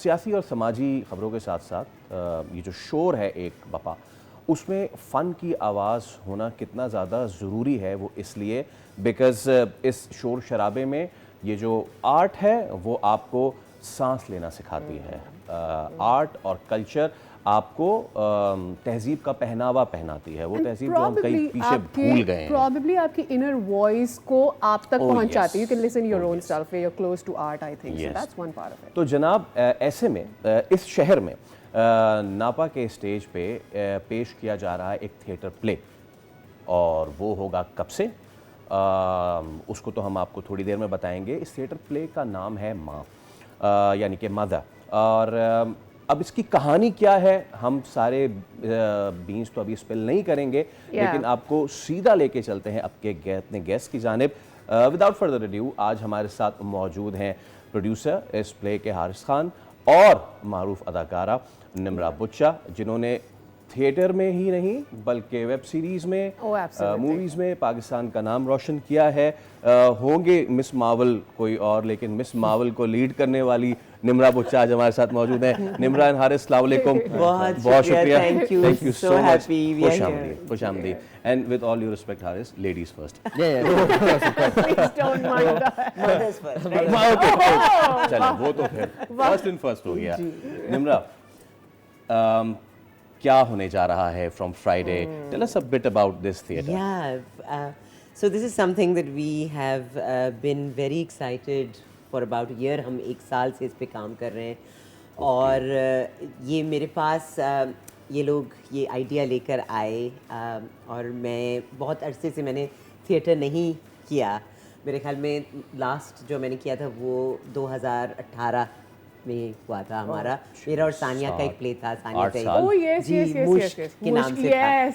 सियासी और समाजी ख़बरों के साथ साथ ये जो शोर है एक बपा, उसमें फ़न की आवाज़ होना कितना ज़्यादा ज़रूरी है, वो इसलिए बिकॉज़ इस शोर शराबे में ये जो आर्ट है वो आपको सांस लेना सिखाती है। आर्ट और कल्चर आपको तहज़ीब का पहनावा पहनाती है, वो तहज़ीब जो हम कहीं पीछे भूल गए हैं। Probably आपकी inner voice को आप तक Oh, पहुंचाती है। yes. You can listen your Oh, own yes. stuff where you're close to art, I think. So Yes. that's one part of it. तो जनाब ऐसे में इस शहर में नापा के स्टेज पे पेश किया जा रहा है एक थिएटर प्ले, और वो होगा कब से, उसको तो हम आपको थोड़ी देर में बताएंगे। इस थिएटर प्ले का नाम है माँ, यानी कि मदर। और अब इसकी कहानी क्या है, हम सारे बीन्स तो अभी स्पिल नहीं करेंगे, लेकिन आपको सीधा लेके चलते हैं अपने गेस्ट की जानिब। विदाउट फर्दर अड्यू आज हमारे साथ मौजूद हैं प्रोड्यूसर इस प्ले के हारिस खान और मारूफ अदाकारा निम्रा बुच्चा, जिन्होंने थिएटर में ही नहीं बल्कि वेब सीरीज़ में, मूवीज़ में पाकिस्तान का नाम रोशन किया है। होंगे मिस मार्वल कोई और, लेकिन मिस मार्वल को लीड करने वाली निम्रा बुच्चा आज हमारे साथ मौजूद है। निम्रा एंड हारिस, अस्सलाम वालेकुम। बहुत शुक्रिया, थैंक यू सो मच, खुश आमदीद। And with all due respect Haris, ladies first. चलो वो तो फिर फर्स्ट इन फर्स्ट हो गया। निम्रा, क्या होने जा रहा है from Friday? Tell us a bit about this theatre. So this is something that we have been very excited for about a year. हम एक साल से इस पे काम कर रहे हैं और ये मेरे पास ये लोग ये आइडिया लेकर आए और मैं बहुत अरसे से मैंने थिएटर नहीं किया। मेरे ख्याल में लास्ट जो मैंने किया था वो 2018 में हुआ था हमारा, मेरा और सानिया का एक प्ले था, सानिया मुश्क के नाम से था।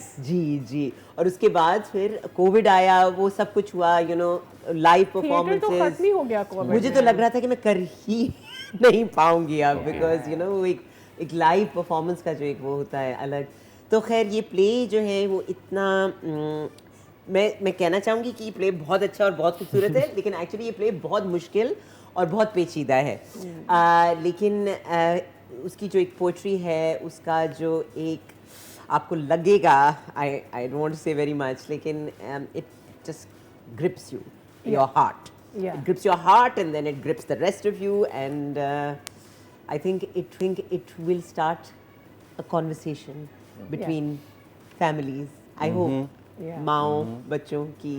जी। और उसके बाद फिर कोविड आया, वो सब कुछ हुआ, यू नो, लाइव परफॉर्मेंसेस। हो गया कोविड। मुझे तो लग रहा था कि मैं कर ही नहीं पाऊंगी अब, बिकॉज यू नो एक लाइव परफॉर्मेंस का जो एक वो होता है अलग। तो खैर ये प्ले जो है वो इतना मैं कहना चाहूँगी कि ये प्ले बहुत अच्छा और बहुत खूबसूरत है, लेकिन एक्चुअली ये प्ले बहुत मुश्किल और बहुत पेचीदा है। लेकिन उसकी जो एक पोइट्री है, उसका जो एक आपको लगेगा, I don't want to say very much, लेकिन it just grips you, your heart, it grips your heart and then it grips the rest of you, and I think it will start a conversation between families, I hope, माओ बच्चों की।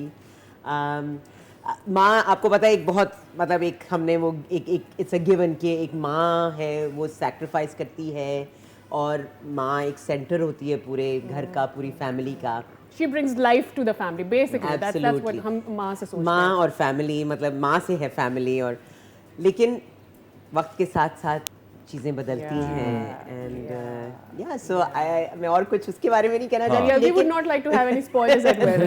माँ, आपको पता है, एक बहुत मतलब एक हमने वो एक इट्स अ गिवन कि एक माँ है वो सैक्रिफाइस करती है, और माँ एक सेंटर होती है पूरे घर का, पूरी फैमिली का। She brings life to the family, basically. That's what हम माँ से सोचते हैं। माँ और फैमिली, मतलब माँ से है फैमिली, और लेकिन वक्त के साथ साथ चीज़ें बदलती हैं, एंड या सो मैं और कुछ उसके बारे में नहीं कहना चाहती। Yeah, we would not like to have any spoilers at well.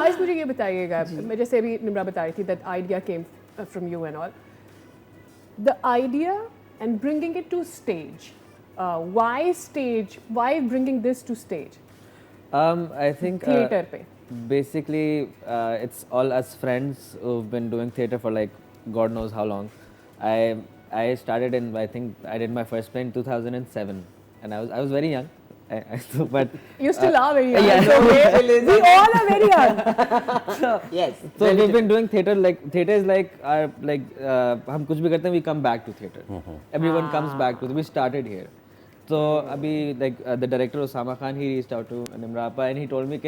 आज मुझे ये बताइएगा, मैं जैसे अभी निम्रा बता रही थी, that idea came from you and all. The idea and bringing it to stage. Why stage? Why bringing this to stage? I think theater पे. Basically it's all us friends who've been doing theater for like God knows how long. I started in, I think I did my first play in 2007, and I was very young. But you still are very young. Yeah, we all are very young. Yes. So we've been doing theater, like theater is like our हम कुछ भी करते हैं, we come back to theater. Everyone comes back to. We started here. So abhi like the director Osama Khan, he reached out to Nimra Appa and he told me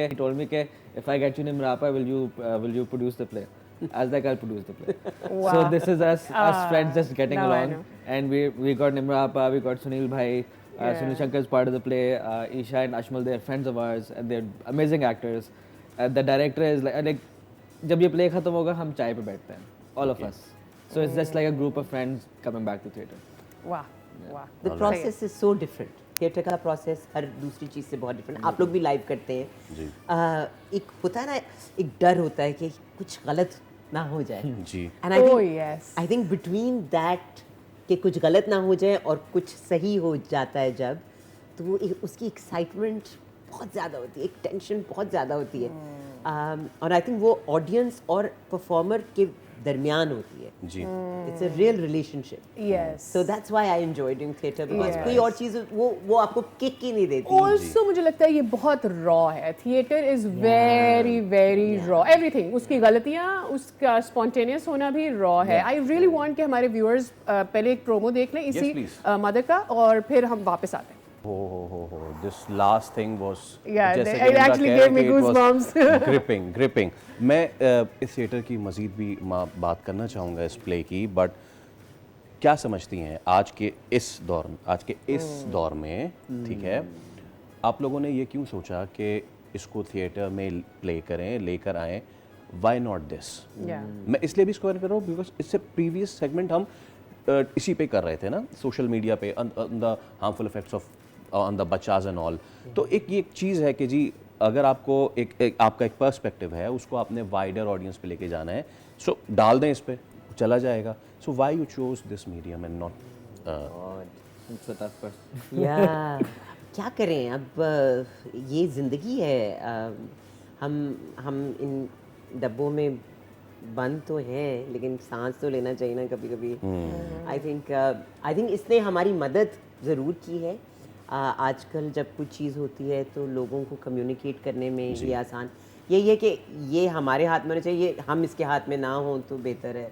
ke if I get you Nimra Appa, will you produce the play? I was like, I'll produce the play. Wow. So this is us friends just getting along, and we got Nimra Appa, we got Sunil Bhai, Sunil Shankar is part of the play, Isha and Ashmal, they're friends of ours and they're amazing actors. The director is like जब ये play खत्म होगा हम चाय पे बैठते हैं, all of us. So it's just like a group of friends coming back to theater. Wow. The process is so different. Theatre का प्रोसेस हर दूसरी चीज़ से बहुत डिफरेंट। आप लोग भी लाइव करते हैं, एक होता है ना, एक डर होता है कि कुछ गलत ना हो जाए जी। And I think between that कि कुछ गलत ना हो जाए और कुछ सही हो जाता है जब, तो वो उसकी एक्साइटमेंट बहुत ज़्यादा होती है, एक टेंशन बहुत ज़्यादा होती है, और आई थिंक वो ऑडियंस और परफॉर्मर के दरमियान होती है. जी It's a real relationship. Yes. So that's why I enjoy doing theatre because Yes. कोई और चीज़ वो आपको किक ही नहीं देती. Also मुझे लगता है ये बहुत रॉ है. Theatre is very very raw. Everything, उसकी गलतियाँ, उसका स्पॉन्टेनियस होना भी रॉ है. आई रियली वांट कि हमारे व्यूअर्स पहले एक प्रोमो देख लें इसी please. मदर का, और फिर हम वापस आते हैं. हो this last thing was Yeah, it actually gave me goosebumps. Gripping. मैं इस थिएटर की मजीद भी बात करना चाहूँगा इस प्ले की, बट क्या समझती हैं आज के इस दौर में, ठीक है, आप लोगों ने ये क्यों सोचा कि इसको थिएटर में प्ले करें, लेकर आएँ? Why not this? Yeah. मैं इसलिए भी इसको कर रहा हूँ बिकॉज इससे प्रीवियस सेगमेंट हम इसी पे कर रहे थे ना, सोशल मीडिया पे, the harmful effects of on the बच्चाज एंड ऑल. तो ये एक चीज़ है कि जी अगर आपको आपका एक पर्सपेक्टिव है, उसको आपने वाइडर ऑडियंस पे लेके जाना है, सो डाल दें इस पे, चला जाएगा. So why you chose this medium and not? It's a tough question. या क्या करें अब, ये ज़िंदगी है. हम इन डब्बों में बंद तो हैं, लेकिन सांस तो लेना चाहिए ना कभी कभी. आई थिंक इसने हमारी मदद ज़रूर की है. आजकल जब कुछ चीज़ होती है तो लोगों को कम्युनिकेट करने में ये आसान, यही है कि ये हमारे हाथ में होना चाहिए, हम इसके हाथ में ना हों तो बेहतर है.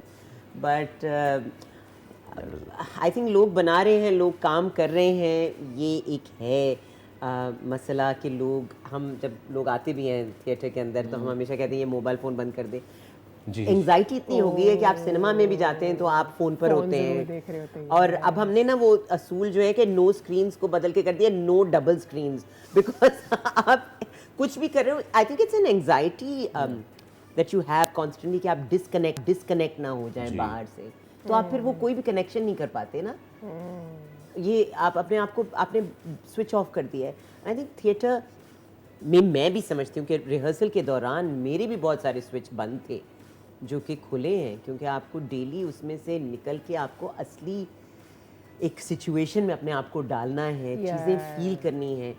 बट आई थिंक लोग बना रहे हैं, लोग काम कर रहे हैं. ये एक है मसला कि हम जब लोग आते भी हैं थिएटर के अंदर तो हम हमेशा कहते हैं ये मोबाइल फ़ोन बंद कर दे. एंग्जाइटी इतनी हो गई है कि आप सिनेमा में भी जाते हैं तो आप फ़ोन पर होते देख रहे होते हैं. हैं. और अब हमने ना वो असूल जो है कि नो स्क्रीन्स को बदल के कर दिया नो डबल स्क्रीन्स, बिकॉज आप कुछ भी कर रहे हो. I think it's an anxiety that you have constantly कि आप डिस्कनेक्ट ना हो जाए बाहर से, तो आप फिर वो कोई भी कनेक्शन नहीं कर पाते ना. ये आप अपने आप को आपने स्विच ऑफ कर दिया है. आई थिंक थिएटर में मैं भी समझती हूँ कि रिहर्सल के दौरान मेरे भी बहुत सारे स्विच बंद थे जो कि खुले हैं, क्योंकि आपको डेली उसमें से निकल के आपको असली एक सिचुएशन में अपने आप को डालना है, चीज़ें फील करनी है.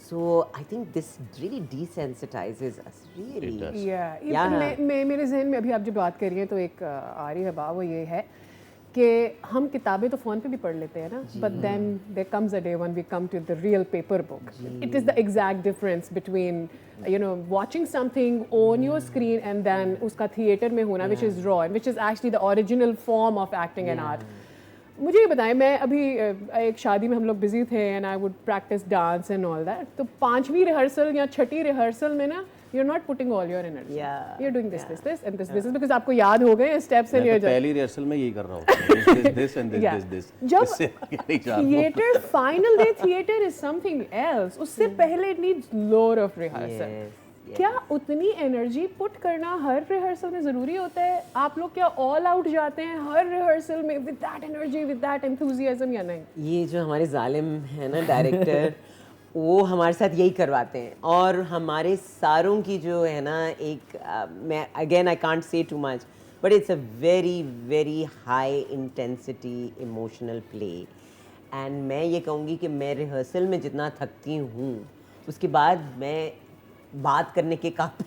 So I think this really desensitises us really. मेरे जहन में अभी आप जो बात कर रही हैं तो एक आ रही है बात, वो ये है कि हम किताबें तो फ़ोन पे भी पढ़ लेते हैं ना, but then there comes a day when we come to the real paper book. It is the exact difference between watching something on your screen and then उसका थिएटर में होना, which is raw and which is actually the original form of acting and art. मुझे ये बताएं, मैं अभी एक शादी में हम लोग बिजी थे and I would practice dance and all that. तो 5वीं रिहर्सल या 6ठी रिहर्सल में ना you're not putting all your energy. You're doing this and this because आपको याद हो गए स्टेप्स एंड ये. पहली रिहर्सल में यही कर रहा हूँ, this and this. जब theatre final day theatre is something else. उससे पहले it needs load of rehearsal. क्या उतनी एनर्जी पुट करना हर रिहर्सल में ज़रूरी होता है? आप लोग क्या ऑल आउट जाते हैं हर रिहर्सल में with that energy, with that enthusiasm, या नहीं? ये जो हमारे जालिम है ना डायरेक्टर, वो हमारे साथ यही करवाते हैं. और हमारे सारों की जो है ना एक मैं again I can't say too much, but it's a very very high intensity emotional play. And मैं ये कहूँगी कि मैं रिहर्सल में जितना थकती हूँ उसके बाद मैं बात करने के काबिल.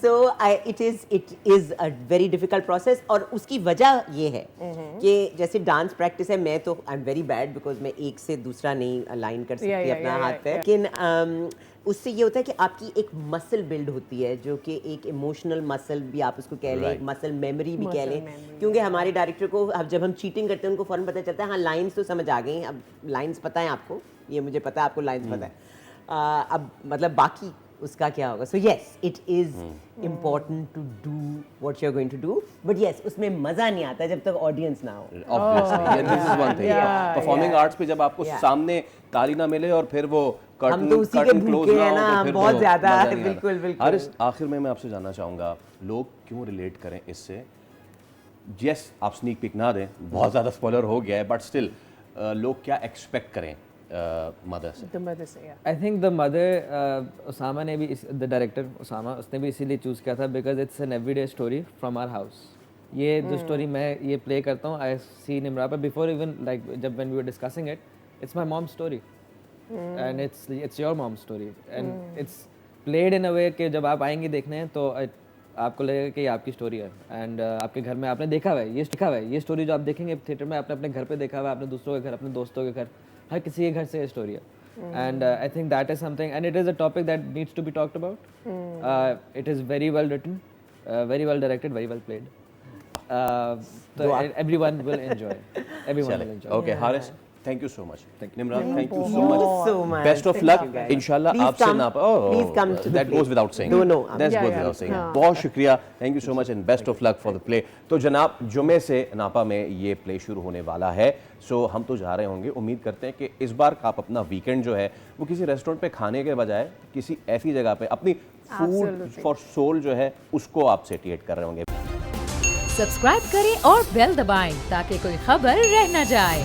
So it is a very difficult process. और उसकी वजह ये है कि जैसे डांस प्रैक्टिस है, मैं तो I am very bad because मैं एक से दूसरा नहीं अलाइन कर सकती अपना हाथ पे. लेकिन उससे ये होता है कि आपकी एक मसल बिल्ड होती है जो कि एक इमोशनल मसल भी आप उसको कह लें, एक मसल मेमोरी भी कह लें. क्योंकि हमारे डायरेक्टर को अब जब हम चीटिंग करते हैं उनको फ़ौरन पता चलता है हाँ लाइन्स तो समझ आ गई. अब लाइन्स पता है आपको, ये मुझे पता है आपको लाइन्स पता है. अब मतलब बाकी उसका क्या होगा. So yes it is important to do what you are going to do, but yes उसमें मज़ा नहीं आता जब तक ऑडियंस ना हो. Obviously, and this is one thing. Performing arts पे जब आपको सामने ताली ना मिले और फिर वो हम तो उसी के भूखे हैं ना, बहुत ज़्यादा. बिल्कुल बिल्कुल. हारिस, आखिर में मैं आपसे जानना चाहूँगा, लोग क्यों रिलेट करें इससे? यस, आप स्नीक पिक ना दें, बहुत ज़्यादा स्पॉइलर हो गया है, बट स्टिल लोग क्या एक्सपेक्ट करें मदर से? I think the mother, Usama ने भी, द डायरेक्टर उसामा, उसने भी इसीलिए चूज़ किया था because it's an everyday story from our house. ये जो स्टोरी मैं ये प्ले करता हूँ, आई सी निम्रा पर बिफोर इवन लाइक जब when we were discussing it, it's my mom story and it's your mom story and it's played in a way कि जब आप आएंगी देखने तो आपको लगेगा कि ये आपकी स्टोरी है एंड आपके घर में आपने देखा हुआ है, ये स्टोरी जो आप देखेंगे थिएटर में आपने अपने घर पे देखा हुआ है, अपने दूसरों के घर, अपने दोस्तों के घर, हर किसी के घर से ये स्टोरी है and I think that is something and it is a topic that needs to be talked about. It is very well written, very well directed, very well played. So everyone will enjoy. Everyone will enjoy. Okay, Haris, thank you so much. Nimra, thank you so you much. so much. Best of Thank luck. you, guys. Inshallah, Please आपसे come. ना Please come to the that play. goes without saying. No, That's Yeah, goes yeah. without saying. हाँ. बहुत शुक्रिया. Thank you so much and best of luck for the play. तो जनाब जुमे से नापा में ये प्ले शुरू होने वाला है. सो हम तो जा रहे होंगे. उम्मीद करते हैं कि इस बार का आप अपना वीकेंड जो है वो किसी रेस्टोरेंट पे खाने के बजाय किसी ऐसी जगह पे अपनी फूड Absolutely. फॉर सोल जो है उसको आप सेटिएट कर रहे होंगे. सब्सक्राइब करें और बेल दबाएं ताकि कोई खबर रह न जाए.